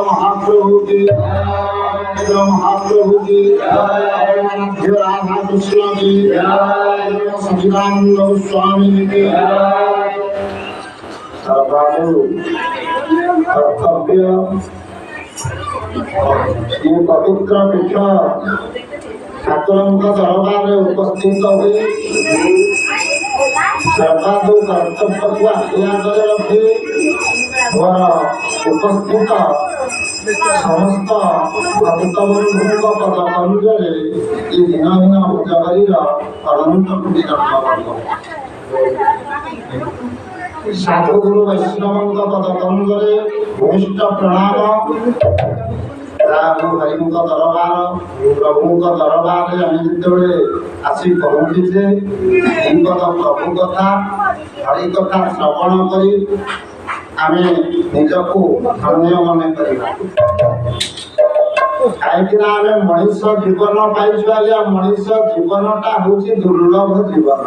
महाप्रभु की महाप्रभु की राधा कृष्ण की सचिदानंद स्वामी की कर्तव्य ये पवित्र पीठ ठाकुर दरबार उपस्थित हुए सर्वादो कर्तव्य को आज्ञा रखे उपस्थित समस्त भक्तबंधुओं पद कंजरे ये दीनहीन भोजगारीर अनंत कोटि साधुगुरु वैष्णव पद कंजरे भूमिष्ठ प्रणाम हरि दरबार प्रभु दरबार जो आसी पहुँचे प्रभु कथा हरि कथा श्रवण कर आम निजको धन्य मन कहीं मनीष जीवन पाई मनीष जीवनटा हूँ दुर्लभ जीवन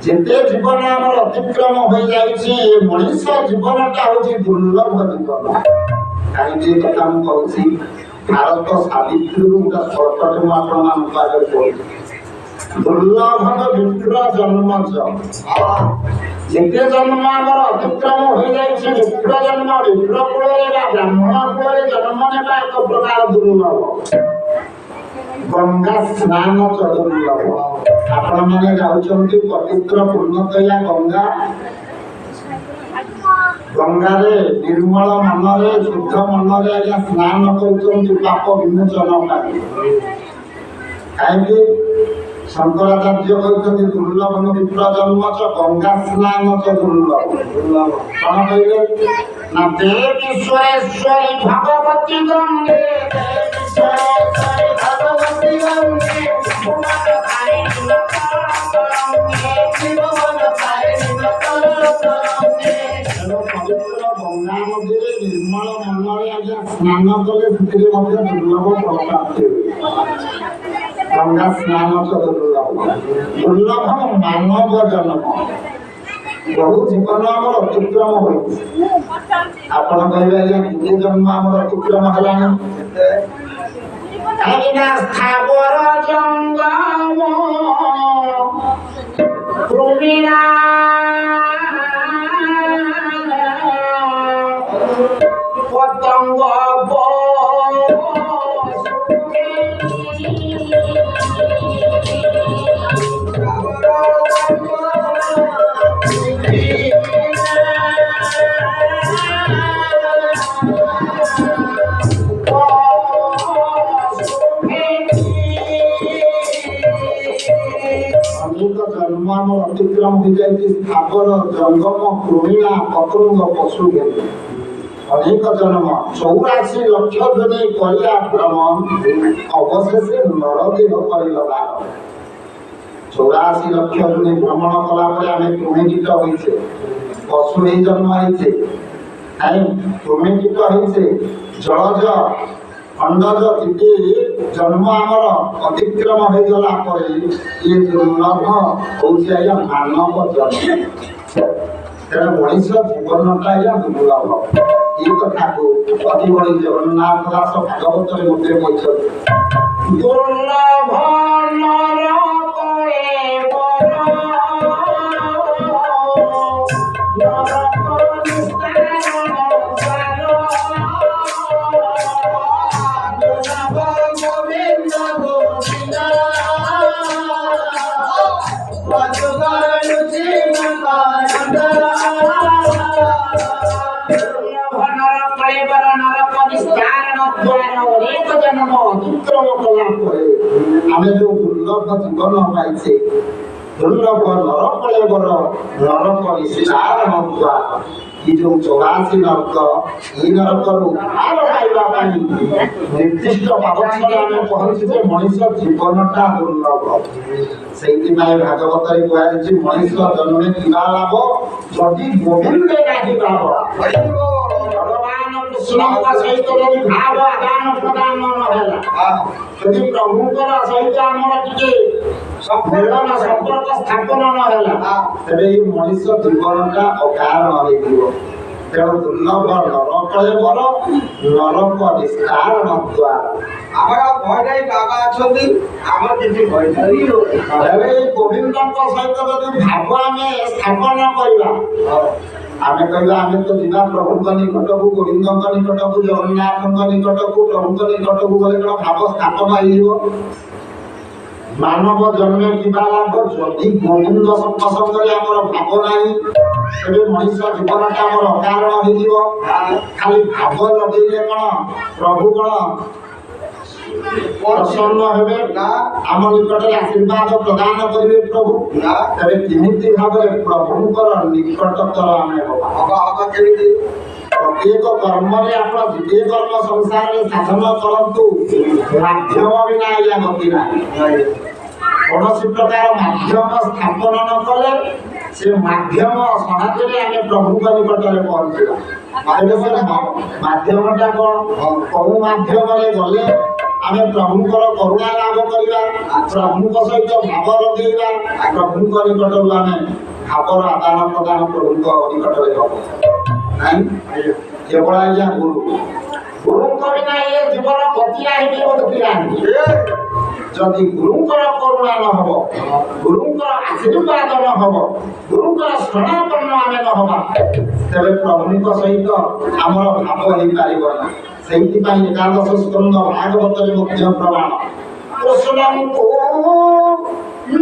जिते जीवन आम अतिक्रम हो जाए मनीष जीवनटा हूँ दुर्लभ जीवन कहीं कथा मुझे भारत सावित्री सर्वटे मुझे दुर्लभ विप्र जन्म जिते जन्म आम अतिक्रम हो जाए विप्र जन्म विप्र कूल ब्राह्मण कूल जन्म नेबा एक प्रकार दुर्लभ गंगा स्नान दुर्लभ आपण मैंने जाऊँच पवित्र पूर्णतया गंगा गंगारे निर्मल मन शुद्ध मन आज्ञा स्नान कर पाप विमोचन कहीं शंकराचार्य कहते दुर्लभ विप्र जन्म च गंगा स्नान च दुर्लभ कौन कहले ना देवीश्वरेश्वरी भगवती गंगे भगवती गंगे गंगा मध्य निर्मल मन स्नान कले दुर्लभ प्राप्ति गंगा स्नान दुर्लभ मानव जन्म बहु जीवन आम अतिक्रम हो कहे जन्म आम अतिक्रम है स्थावर जंगम पतंग जन्म अतिक्रम हो जाए स्थावर जंगम कृमिणा पतंग पशु अनेक जन्म 84 लक्ष जने करिया भ्रमण अवशेष नरदेह करलगा 84 लक्ष जने भ्रमण कला आम कृमिकीट होइछे पशु ही जन्म होइछे आई कृमिकीट होइछे जलज अंडज टिके जन्म आमर अतिक्रम हो गला ये दुर्लभ हूँ मानव जन्म तेना मनीष जीवनटा दुर्लभ ये कथा को अति बड़ी जगन्नाथ दास भागवत कहते दुर्लभ କଳେବର ନରକ ନିସ୍ତାରଣ ଦ୍ୱାର ଅନେକ ଜନ୍ମ ଅତିକ୍ରମ କଲା ପରେ ଆମେ ଯୋଉ ଦୁର୍ଲଭ ଜୀବନ ପାଇଛେ, ଦୁର୍ଲଭ ନର କଳେବର ନରକ ନିସ୍ତାରଣ ଦ୍ୱାର, ये जो 84 नरक ये नरकरू उद्धार पाइबा पाई निर्दिष्ट पावच्छले आमे पहुंची जे मनुष्य जीवनटा दुर्लभ सेति माय भागवत रे कहैछि मनुष्य जन्मे किबा लाभ जदि गोविंद नाही पाव भगवान कृष्णଙ୍କ सहित ଯଦି ଭାବ ଆଦାନ ପ୍ରଦାନ ନ ହେଲା, ଯଦି ପ୍ରଭୁଙ୍କର ସହିତ ଆମର ଟିକେ ମିଳନ ସମ୍ପର୍କ ସ୍ଥାପନ ନ ହେଲା, ତେବେ ଏଇ ମଣିଷ ଜୀବନଟା ଅକାରଣ ହେଇଯିବ। ତେଣୁ ଦୁର୍ଲଭ ନରକଳେବର ନରକ ନିସ୍ତାରଣ ଦ୍ୱାର। ଆମର ଭୟ ନାହିଁ, ବାବା ଅଛନ୍ତି, ଆମର କିଛି ଭୟ ନାହିଁ। ଏବେ ଏଇ ଗୋବିନ୍ଦଙ୍କ ସହିତ ଯଦି ଭାବ ଆମେ ସ୍ଥାପନ କରିବା, ଆମେ କହିବା ଆମେ ତ ଯିବା ପ୍ରଭୁଙ୍କ ନିକଟକୁ, ଗୋବିନ୍ଦଙ୍କ ନିକଟକୁ, ଜଗନ୍ନାଥଙ୍କ ନିକଟକୁ, ପ୍ରଭୁଙ୍କ ନିକଟକୁ ଗଲେ କଣ ଭାବ ସ୍ଥାପନ ହେଇଯିବ? ମାନବ ଜନ୍ମେ କିବା ଲାଭ ଯଦି ଗୋବିନ୍ଦ ସତ୍ସଙ୍ଗରେ ଆମର ଭାବ ନାହିଁ, ତେବେ ମଣିଷ ଜୀବନଟା ଆମର ଅକାରଣ ହେଇଯିବ। ଖାଲି ଭାବ ଲଗେଇଲେ କଣ ପ୍ରଭୁ କଣ ପ୍ରସନ୍ନ ହେବେ ନା ଆମ ନିକଟରେ ଆଶୀର୍ବାଦ ପ୍ରଦାନ କରିବେ ପ୍ରଭୁ? ତେବେ କେମିତି ଭାବରେ ପ୍ରଭୁଙ୍କର ନିକଟତର ଆମେ ହବା କେମିତି? ପ୍ରତ୍ୟେକ କର୍ମରେ ଆପଣ ଯେତେ କର୍ମ ସଂସାରରେ ସାଧନ କରନ୍ତୁ, ମାଧ୍ୟମ ବିନା ଆଜ୍ଞା ଗତି ନାହିଁ। କୌଣସି ପ୍ରକାର ମାଧ୍ୟମ ସ୍ଥାପନ ନ କଲେ ସେ ମାଧ୍ୟମ ସାହାଯ୍ୟରେ ଆମେ ପ୍ରଭୁଙ୍କ ନିକଟରେ ପହଞ୍ଚିବା। ମାଧ୍ୟମଟା କଣ? କୋଉ ମାଧ୍ୟମରେ ଗଲେ ଆମେ ପ୍ରଭୁଙ୍କର କରୁଣା ଲାଭ କରିବା, ପ୍ରଭୁଙ୍କ ସହିତ ଭାବ ଲଗେଇବା, ପ୍ରଭୁଙ୍କ ନିକଟରୁ ଆମେ ଭାବର ଆଦାନ ପ୍ରଦାନ ପ୍ରଭୁଙ୍କ ନିକଟରେ ହବ ନାଇଁ। କେବଳ ଆଜ୍ଞା ଗୁରୁଙ୍କ ବିନା ଏ ଜୀବନ ଗତି ନାହିଁ, ଗତି ନାହିଁ। ଯଦି ଗୁରୁଙ୍କର କରୁଣା ନ ହବ, ଗୁରୁଙ୍କର ଆଶୀର୍ବାଦ ନ ହବ, ଗୁରୁଙ୍କର ଶରଣାପନ୍ନ ଆମେ ନ ହବା, ତେବେ ପ୍ରଭୁଙ୍କ ସହିତ ଆମର ଭାବ ହେଇପାରିବ ନା। ସେଇଥିପାଇଁ ଏକାଦଶ ସ୍କନ୍ଧ ଭାଗବତରେ ମଧ୍ୟ ପ୍ରମାଣ କୃଷ୍ଣଙ୍କୁ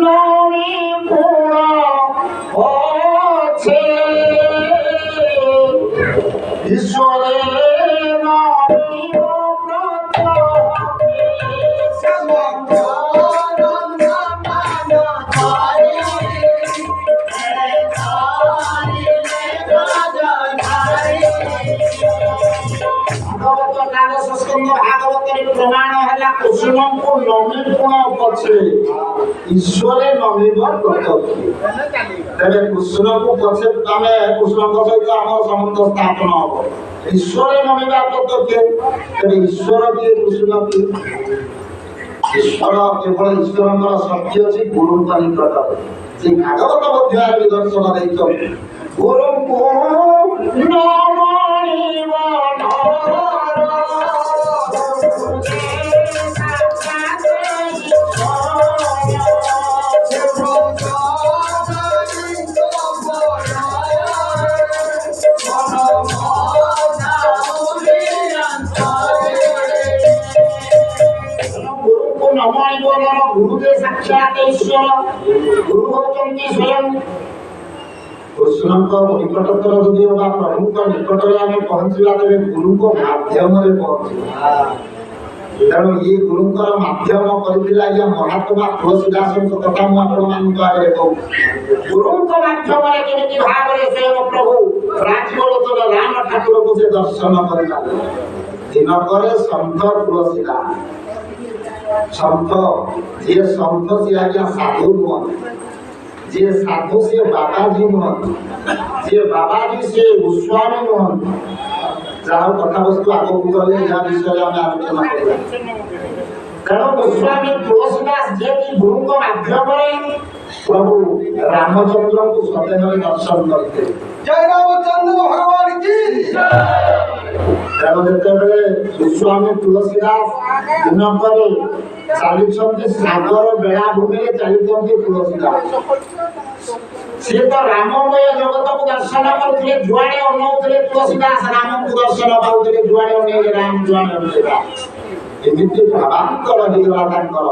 ନମି ପୁଣ ଅଛି ଈଶ୍ୱରେ ନମିବ ଭାଗବତରେ ପ୍ରମାଣ ହେଲା କୃଷ୍ଣଙ୍କୁ ନମି ଗୁଣ ପଛେ ଈଶ୍ୱରେ ନମିବ ପ୍ରତ୍ୟକ୍ଷ। ତେବେ କୃଷ୍ଣଙ୍କୁ ପଛେ ଆମେ କୃଷ୍ଣଙ୍କ ସହିତ ଆମର ସମ୍ବନ୍ଧ ସ୍ଥାପନ ହବ, ଈଶ୍ୱରେ ନମିବା ପ୍ରତ୍ୟକ୍ଷ। ତେବେ ଈଶ୍ୱର କିଏ, କୃଷ୍ଣ କିଏ? ଈଶ୍ୱର କେବଳ ଈଶ୍ୱରଙ୍କର ଶକ୍ତି ଅଛି ଗୁରୁଙ୍କ ନିକଟରେ। ସେ ଭାଗବତ ମଧ୍ୟ ନିଦର୍ଶନ ଦେଇଛନ୍ତି। ଗୁରୁଙ୍କୁ ନମଣିବ गुरुदेव साक्षात ईश्वर गुरु होती स्वयं। कृष्णଙ୍କ ନିକଟତର ଯଦି ବା ପ୍ରଭୁଙ୍କ ନିକଟରେ ଆମେ ପହଞ୍ଚିବା, ତେବେ ଗୁରୁଙ୍କ ମାଧ୍ୟମରେ ପହଞ୍ଚିବା। ତେଣୁ ଇଏ ଗୁରୁଙ୍କର ମାଧ୍ୟମ କରିଥିଲା ଆଜ୍ଞା ମହାତ୍ମା ତୁଳସୀଦାସଙ୍କ କଥା ମୁଁ ଆପଣମାନଙ୍କ ଆଗରେ କହୁଛି। ଗୁରୁଙ୍କ ମାଧ୍ୟମରେ କେମିତି ଭାବରେ ସ୍ୱୟଂ ପ୍ରଭୁ ରାଜବୋଳର ରାମ ଠାକୁରଙ୍କୁ ସେ ଦର୍ଶନ କରିପାରିଲେ। ଦିନକରେ ସନ୍ଥ ତୁଳସୀଦାସ, ସନ୍ଥ ଯିଏ ସନ୍ଥ ସିଏ ଆଜ୍ଞା ସାଧୁ ନୁହନ୍ତି, ଯିଏ ସାଧୁ ସିଏ ବାବାଜୀ ନୁହନ୍ତି, ଯିଏ ବାବାଜୀ ସିଏ ଗୋସ୍ୱାମୀ ନୁହନ୍ତି। ଯାହା କଥାବସ୍ତୁ ଆଗକୁ ଗଲେ ଯାହା ବିଷୟରେ ଆମେ ଆଲୋଚନା କରିବା। ତେଣୁ ଗୋସ୍ୱାମୀ ତୁଳସୀଦାସ ଯିଏକି ଗୁରୁଙ୍କ ମାଧ୍ୟମରେ ପ୍ରଭୁ ରାମଚନ୍ଦ୍ରଙ୍କୁ ସଦେହରେ ଦର୍ଶନ କରିଥିଲେ। ଜୟ ରାମଚନ୍ଦ୍ର ଭଗବାନ କି। ତେଣୁ ଯେତେବେଳେ ଗୋସ୍ୱାମୀ ତୁଳସୀଦାସ ଦିନକରେ ଚାଲିଛନ୍ତି ସାଗର ବେଳାଭୂମିରେ, ଚାଲିଛନ୍ତି ତୁଳସୀଦାସ। ସିଏ ତ ରାମମୟ ଜଗତକୁ ଦର୍ଶନ କରୁଥିଲେ, ଯୁଆଡେ ଅନଉଥିଲେ ତୁଳସୀଦାସ ରାମଙ୍କୁ ଦର୍ଶନ ପାଉଥିଲେ, ଯୁଆଡେ ଅନେଇଲେ ରାମ, ଯୁଆଡେ ଅନେଇଲେ ରାମ। ଏମିତି ଭାବାନ୍ତର ହେଇଗଲା ତାଙ୍କର,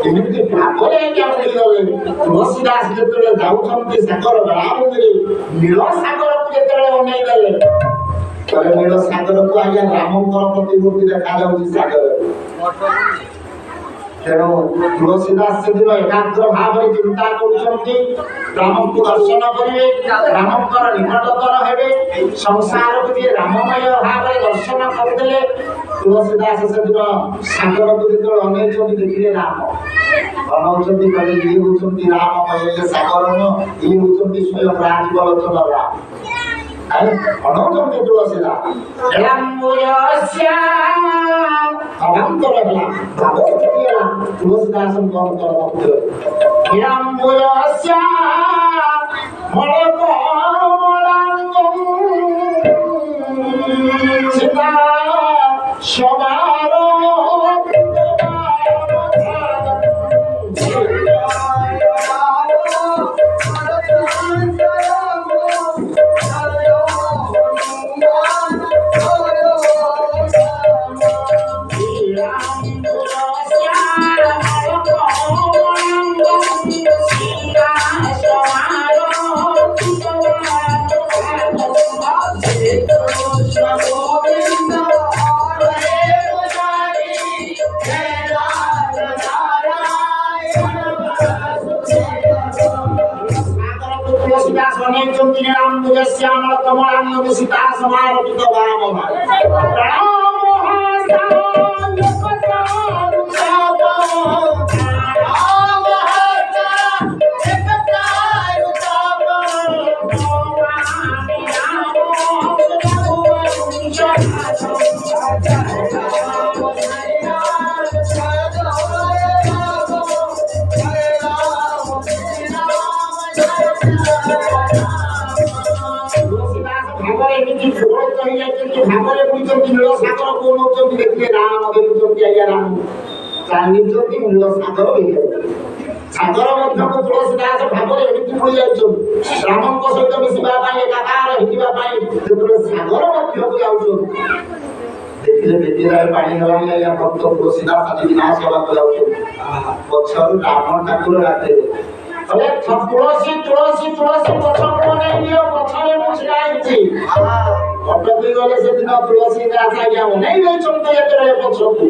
ଏମିତି ଭାବରେ ହେଇଗଲେ। ତୁଳସୀଦାସ ଯେତେବେଳେ ଯାଉଛନ୍ତି ସାଗର ବେଳାଭୂମିରେ, ନୀଳ ସାଗରକୁ ଯେତେବେଳେ ଅନେଇ ଦେଲେ, ନୀଳ ସାଗରକୁ ଆଜ୍ଞା ରାମଙ୍କର ପ୍ରତିମୂର୍ତ୍ତି ଦେଖାଯାଉଛି ସାଗରରେ। ତେଣୁ ତୁଳସୀଦାସ ସେଦିନ ଏକାଗ୍ର ଭାବରେ ଚିନ୍ତା କରୁଛନ୍ତି ରାମଙ୍କୁ ଦର୍ଶନ କରିବେ, ରାମଙ୍କର ନିକଟତର ହେବେ, ସଂସାରକୁ ଯିଏ ରାମମୟ ଭାବରେ ଦର୍ଶନ କରିଦେଲେ। ତୁଳସୀଦାସ ସେଦିନ ସାଗରକୁ ଯେତେବେଳେ ଅନେଇଛନ୍ତି ଦେଖିଲେ ରାମ ଅନଉଛନ୍ତି, କହିଲେ ଇଏ ହଉଛନ୍ତି ରାମମୟ ସାଗର, ଇଏ ହଉଛନ୍ତି ସ୍ୱୟଂ ରାଜୀବ ଲୋଚନ ରାମ। ଅନଉଛନ୍ତି ତୁଳସୀଦାସ ଅବାନ୍ତର ହେଲା, ଭାବ ହେଲା ତୁଳସୀଦାସଙ୍କ ଅନ୍ତର ମଧ୍ୟରେ ସୀତା ସବାର श्यामल कमलांग सीता समारोपित राम भागरे बुझुଛନ୍ତି ନୀଳ ସାଗର କୋଉ ନଉଛନ୍ତି ଦେଖିଲେ ରାମ ଦେଖୁଛନ୍ତି ଆଜ୍ଞା ରାମ ଚାଲିଛନ୍ତି ନୀଳ ସାଗର ଭିତରେ। ସାଗର ମଧ୍ୟକୁ ତୁଳସୀଦାସ ଭାବରେ ଏମିତି ପଡ଼ି ଯାଉଛନ୍ତି ରାମଙ୍କ ସହିତ ମିଶିବା ପାଇଁ, ଏକାକାର ହେଇଯିବା ପାଇଁ। ଯେତେବେଳେ ସାଗର ମଧ୍ୟକୁ ଯାଉଛନ୍ତି ଦେଖିଲେ ବେଟିରାଏ ପାଣି ଗଲାଣି ଆଜ୍ଞା ଭକ୍ତ ତୁଳସୀଦାସ ଆଜି ବିନାଶ ହେବାକୁ ଯାଉଛନ୍ତି। ପଛରୁ ରାମ ଠାକୁର ଡାକିଲେ, ତୁଳସୀ ତୁଳସୀ ତୁଳସୀ ପଛକୁ ଅନେଇ ପଛରେ ମୁଁ ଛିଡ଼ା ହେଇଛି। ଅଟକି ଗଲେ ସେଦିନ ତୁଳସୀଦାସ ଆଜ୍ଞା ଅନେଇ ଦେଇଛନ୍ତି ଯେତେବେଳେ ପଛକୁ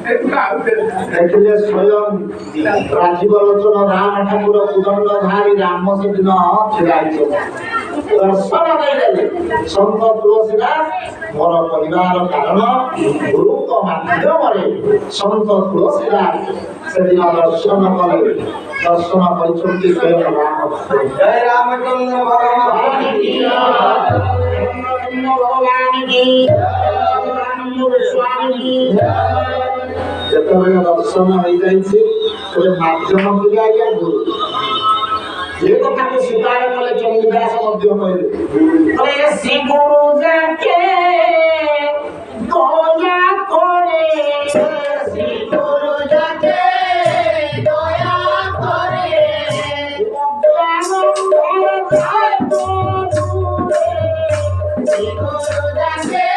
ଦେଖିଲେ ସ୍ୱୟଂ ରାଜୀବ ଲୋଚନ ରାମ ଠାକୁର କୁଦଣ୍ଡଧାରୀ ରାମ ସେଦିନ ଛିଡ଼ା ହେଇଛନ୍ତି। ଦର୍ଶନ ଦେଇଦେଲେ ସନ୍ଥ ତୁଳସୀଦାସ ମୋର କହିବାର କାରଣ ଗୁରୁଙ୍କ ମାଧ୍ୟମରେ ସନ୍ଥ ତୁଳସୀଦାସ ସେଦିନ ଦର୍ଶନ କଲେ। ଦର୍ଶନ କରିଛନ୍ତି ସ୍ୱୟଂ ରାମ। ଜୟ ରାମଚନ୍ଦ୍ର ଭଗବାନ କି ଯେତେବେଳେ ଦର୍ଶନ ହେଇଯାଇଛି ମାଧ୍ୟମ ଥିଲେ ଆଜ୍ଞା ଗୁରୁ। ଏ କଥାକୁ ସ୍ୱୀକାର କଲେ ଚଣ୍ଡୀଦାସ ମଧ୍ୟ କହିଲେ ଶ୍ରୀ ଗୁରୁ ଯାକେ ଦୟା କରେ, ଶ୍ରୀ ଗୁରୁ ଯାକେ ଦୟା କରେ, ଶ୍ରୀ ଗୁରୁ ଯାକେ